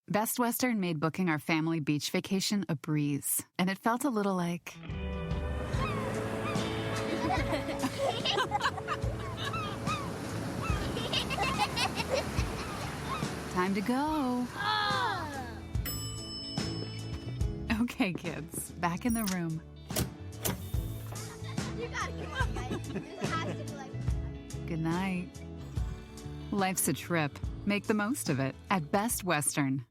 Best Western made booking our family beach vacation a breeze, and it felt a little like... Time to go. Okay, kids, back in the room. You gotta come on, guys. This has to be like... Good night. Life's a trip. Make the most of it at Best Western.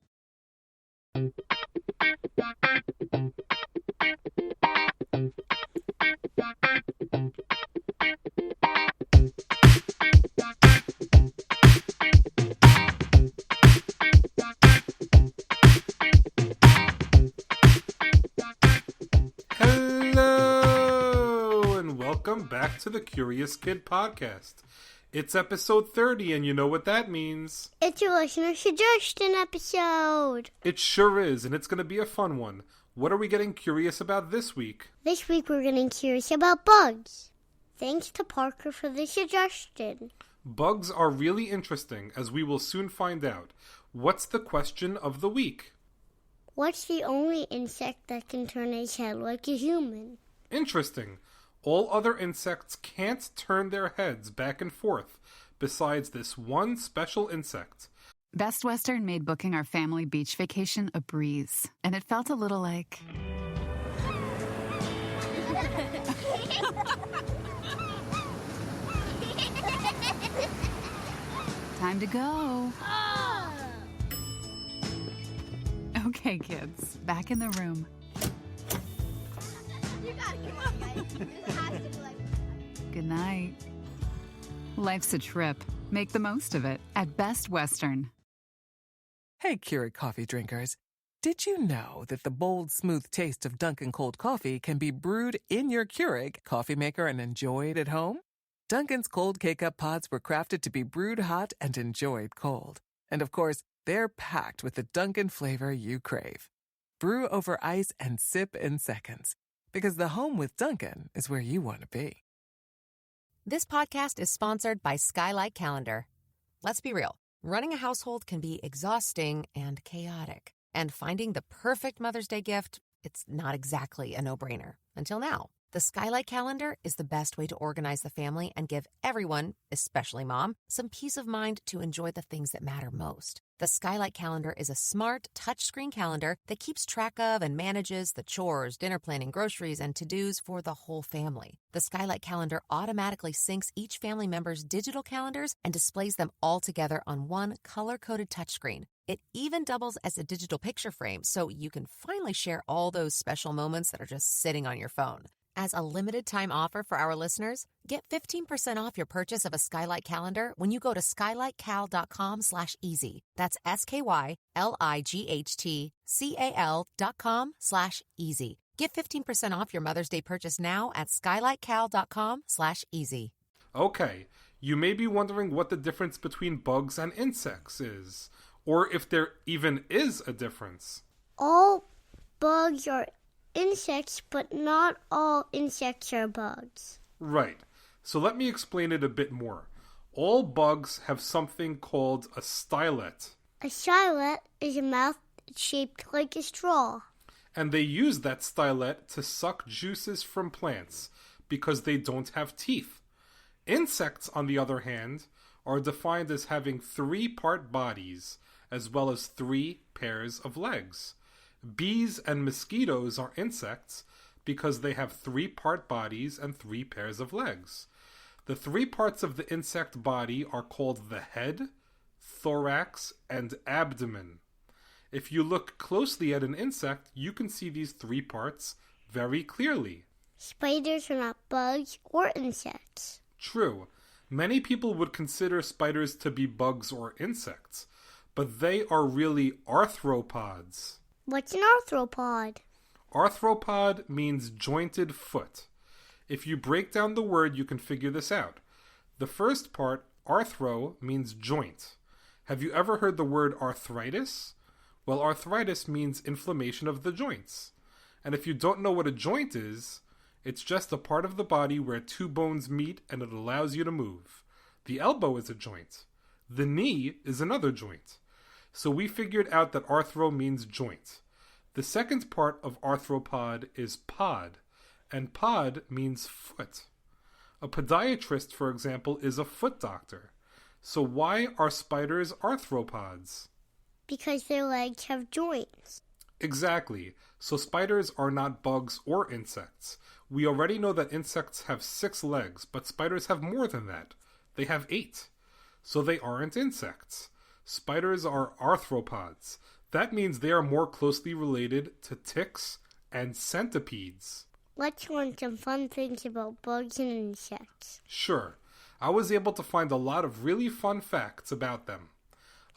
Hello, and welcome back to the Curious Kid Podcast. It's episode 30, and you know what that means. It's a listener suggestion episode. It sure is, and it's going to be a fun one. What are we getting curious about this week? This week we're getting curious about bugs. Thanks to Parker for the suggestion. Bugs are really interesting, as we will soon find out. What's the question of the week? What's the only insect that can turn its head like a human? Interesting. All other insects can't turn their heads back and forth, besides this one special insect. Best Western made booking our family beach vacation a breeze, and it felt a little like... Time to go. Okay, kids, back in the room. You gotta come on, guys. This has to be like... Good night. Life's a trip. Make the most of it at Best Western. Hey, Keurig coffee drinkers. Did you know that the bold, smooth taste of Dunkin' cold coffee can be brewed in your Keurig coffee maker and enjoyed at home? Dunkin's cold K-Cup pods were crafted to be brewed hot and enjoyed cold. And of course, they're packed with the Dunkin' flavor you crave. Brew over ice and sip in seconds. Because the home with Dunkin' is where you want to be. This podcast is sponsored by Skylight Calendar. Let's be real. Running a household can be exhausting and chaotic. And finding the perfect Mother's Day gift, it's not exactly a no-brainer. Until now. The Skylight Calendar is the best way to organize the family and give everyone, especially mom, some peace of mind to enjoy the things that matter most. The Skylight Calendar is a smart, touchscreen calendar that keeps track of and manages the chores, dinner planning, groceries, and to-dos for the whole family. The Skylight Calendar automatically syncs each family member's digital calendars and displays them all together on one color-coded touchscreen. It even doubles as a digital picture frame, so you can finally share all those special moments that are just sitting on your phone. As a limited-time offer for our listeners, get 15% off your purchase of a Skylight Calendar when you go to skylightcal.com/easy. That's SKYLIGHTCAL.com/easy. Get 15% off your Mother's Day purchase now at skylightcal.com/easy. Okay, you may be wondering what the difference between bugs and insects is, or if there even is a difference. All bugs are insects, but not all insects are bugs. Right. So let me explain it a bit more. All bugs have something called a stylet, A stylet is a mouth shaped like a straw. and they use that stylet to suck juices from plants because they don't have teeth. Insects, on the other hand, are defined as having 3-part bodies as well as 3 pairs of legs. Bees and mosquitoes are insects because they have 3-part bodies and 3 pairs of legs. The 3 parts of the insect body are called the head, thorax, and abdomen. If you look closely at an insect, you can see these 3 parts very clearly. Spiders are not bugs or insects. True, many people would consider spiders to be bugs or insects, but they are really arthropods. What's an arthropod? Arthropod means jointed foot. If you break down the word, you can figure this out. The first part, arthro, means joint. Have you ever heard the word arthritis? Well, arthritis means inflammation of the joints. And if you don't know what a joint is, it's just a part of the body where 2 bones meet and it allows you to move. The elbow is a joint. The knee is another joint. So we figured out that arthro means joint. The second part of arthropod is pod, and pod means foot. A podiatrist, for example, is a foot doctor. So why are spiders arthropods? Because their legs have joints. Exactly. So spiders are not bugs or insects. We already know that insects have 6 legs, but spiders have more than that. They have 8. So they aren't insects. Spiders are arthropods. That means they are more closely related to ticks and centipedes. Let's learn some fun things about bugs and insects. Sure. I was able to find a lot of really fun facts about them.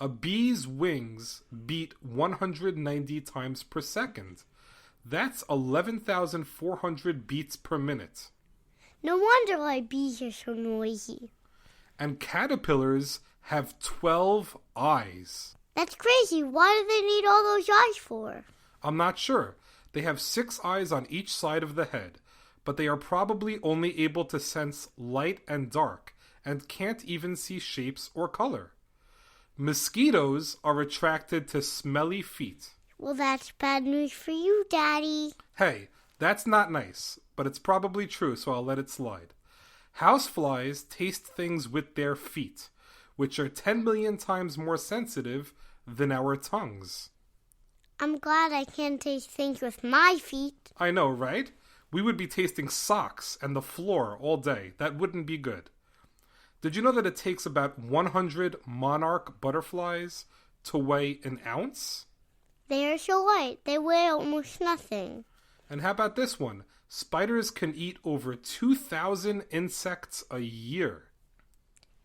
A bee's wings beat 190 times per second. That's 11,400 beats per minute. No wonder why bees are so noisy. And caterpillars have 12 eyes. That's crazy. Why do they need all those eyes for? I'm not sure. They have 6 eyes on each side of the head, but they are probably only able to sense light and dark and can't even see shapes or color. Mosquitoes are attracted to smelly feet. Well, that's bad news for you, Daddy. Hey, that's not nice, but it's probably true, so I'll let it slide. Houseflies taste things with their feet, which are 10 million times more sensitive than our tongues. I'm glad I can taste things with my feet. I know, right? We would be tasting socks and the floor all day. That wouldn't be good. Did you know that it takes about 100 monarch butterflies to weigh an ounce? They are so light, they weigh almost nothing. And how about this one? Spiders can eat over 2,000 insects a year.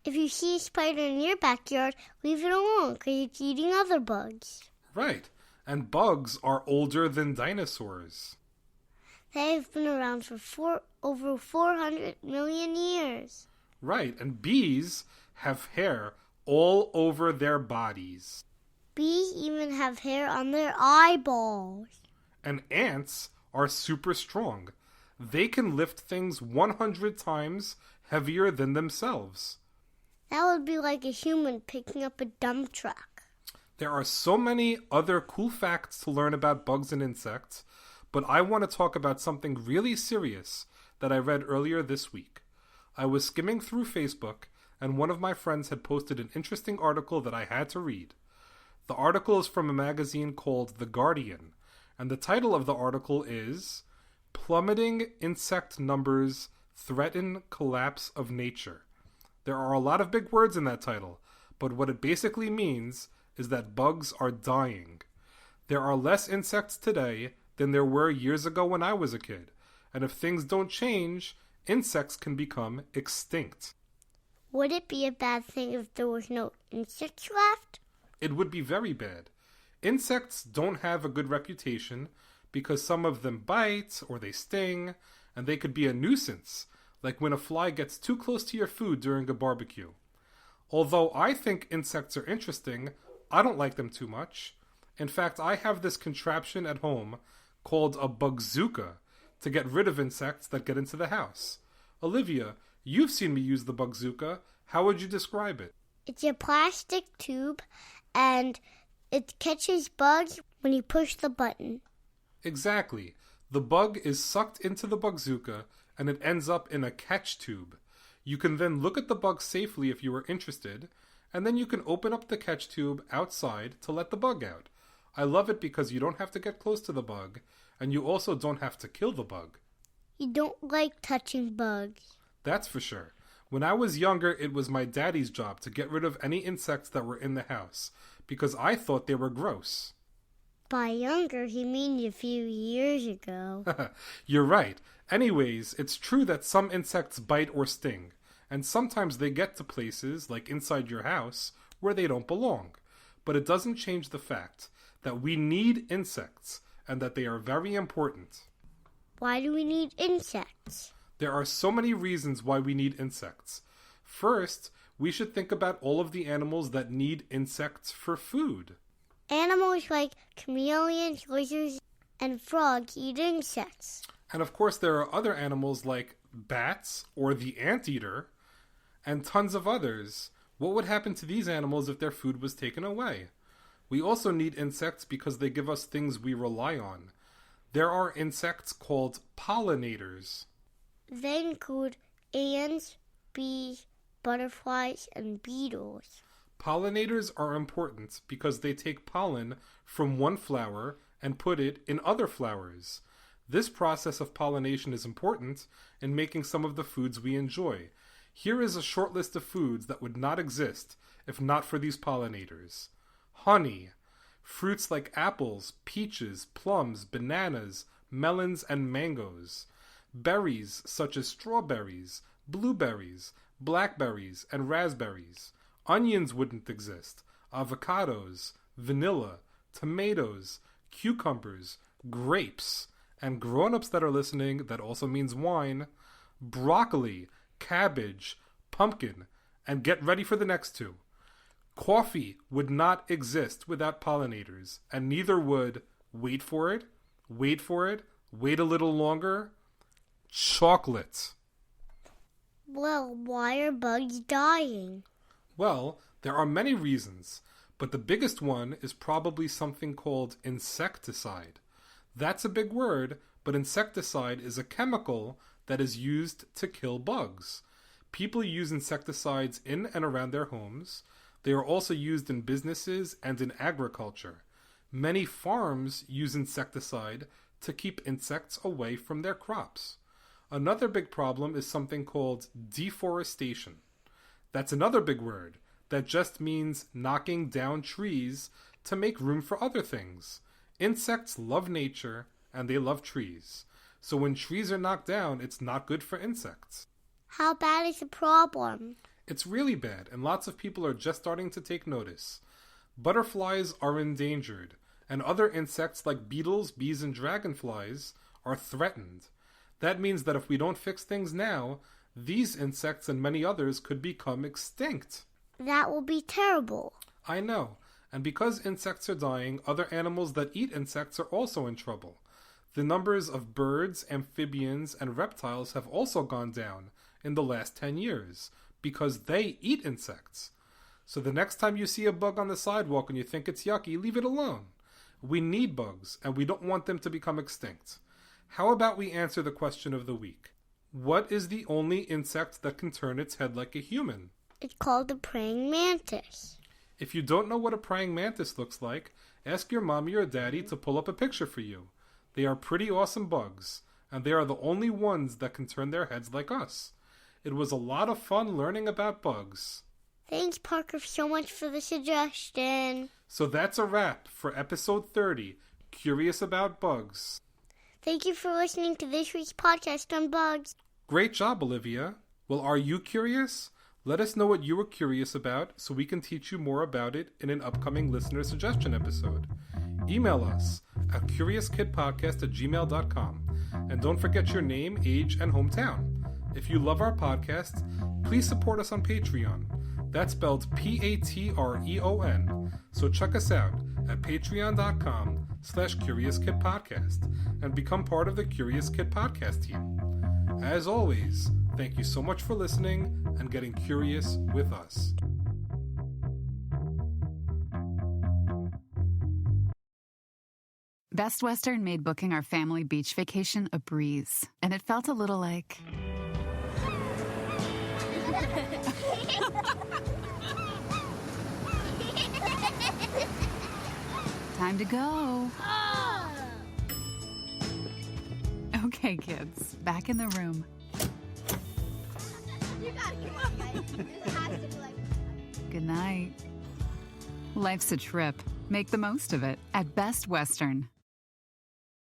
If you see a spider in your backyard, leave it alone because it's eating other bugs. Right. And bugs are older than dinosaurs. They have been around for over 400 million years. Right, and bees have hair all over their bodies. Bees even have hair on their eyeballs. And ants are super strong. They can lift things 100 times heavier than themselves. That would be like a human picking up a dump truck. There are so many other cool facts to learn about bugs and insects, but I want to talk about something really serious that I read earlier this week. I was skimming through Facebook, and one of my friends had posted an interesting article that I had to read. The article is from a magazine called The Guardian, and the title of the article is Plummeting Insect Numbers Threaten Collapse of Nature. There are a lot of big words in that title, but what it basically means is that bugs are dying. There are less insects today than there were years ago when I was a kid, and if things don't change, insects can become extinct. Would it be a bad thing if there was no insects left? It would be very bad. Insects don't have a good reputation because some of them bite or they sting, and they could be a nuisance, like when a fly gets too close to your food during a barbecue. Although I think insects are interesting, I don't like them too much. In fact, I have this contraption at home called a bugzooka to get rid of insects that get into the house. Olivia, you've seen me use the bugzooka. How would you describe it? It's a plastic tube, and it catches bugs when you push the button. Exactly. The bug is sucked into the bugzooka, and it ends up in a catch tube. You can then look at the bug safely if you are interested, and then you can open up the catch tube outside to let the bug out. I love it because you don't have to get close to the bug, and you also don't have to kill the bug. You don't like touching bugs. That's for sure. When I was younger, it was my daddy's job to get rid of any insects that were in the house, because I thought they were gross. By younger, he means a few years ago. You're right. Anyways, it's true that some insects bite or sting, and sometimes they get to places, like inside your house, where they don't belong. But it doesn't change the fact that we need insects, and that they are very important. Why do we need insects? There are so many reasons why we need insects. First, we should think about all of the animals that need insects for food. Animals like chameleons, lizards, and frogs eat insects. And of course, there are other animals like bats or the anteater and tons of others. What would happen to these animals if their food was taken away? We also need insects because they give us things we rely on. There are insects called pollinators. They include ants, bees, butterflies, and beetles. Pollinators are important because they take pollen from one flower and put it in other flowers. This process of pollination is important in making some of the foods we enjoy. Here is a short list of foods that would not exist if not for these pollinators. Honey. Fruits like apples, peaches, plums, bananas, melons, and mangoes. Berries such as strawberries, blueberries, blackberries, and raspberries. Onions wouldn't exist. Avocados, vanilla, tomatoes, cucumbers, grapes, and grown-ups that are listening, that also means wine, broccoli, cabbage, pumpkin, and get ready for the next two. Coffee would not exist without pollinators, and neither would, wait for it, wait a little longer, chocolate. Well, why are bugs dying? Well, there are many reasons, but the biggest one is probably something called insecticide. That's a big word, but insecticide is a chemical that is used to kill bugs. People use insecticides in and around their homes. They are also used in businesses and in agriculture. Many farms use insecticide to keep insects away from their crops. Another big problem is something called deforestation. That's another big word that just means knocking down trees to make room for other things. Insects love nature and they love trees. So when trees are knocked down, it's not good for insects. How bad is the problem? It's really bad, and lots of people are just starting to take notice. Butterflies are endangered, and other insects like beetles, bees, and dragonflies are threatened. That means that if we don't fix things now, these insects and many others could become extinct. That will be terrible. I know, and because insects are dying, other animals that eat insects are also in trouble. The numbers of birds, amphibians, and reptiles have also gone down in the last 10 years. Because they eat insects. So the next time you see a bug on the sidewalk and you think it's yucky, leave it alone. We need bugs, and we don't want them to become extinct. How about we answer the question of the week? What is the only insect that can turn its head like a human? It's called the praying mantis. If you don't know what a praying mantis looks like, ask your mommy or daddy to pull up a picture for you. They are pretty awesome bugs, and they are the only ones that can turn their heads like us. It was a lot of fun learning about bugs. Thanks, Parker, so much for the suggestion. So that's a wrap for episode 30, Curious About Bugs. Thank you for listening to this week's podcast on bugs. Great job, Olivia. Well, are you curious? Let us know what you were curious about so we can teach you more about it in an upcoming listener suggestion episode. Email us at curiouskidpodcast@gmail.com. And don't forget your name, age, and hometown. If you love our podcast, please support us on Patreon. That's spelled Patreon. So check us out at patreon.com/CuriousKidPodcast and become part of the Curious Kid Podcast team. As always, thank you so much for listening and getting curious with us. Best Western made booking our family beach vacation a breeze, and it felt a little like... Time to go. Okay, kids, back in the room. You gotta come on, guys. This has to be like... Good night. Life's a trip. Make the most of it at Best Western.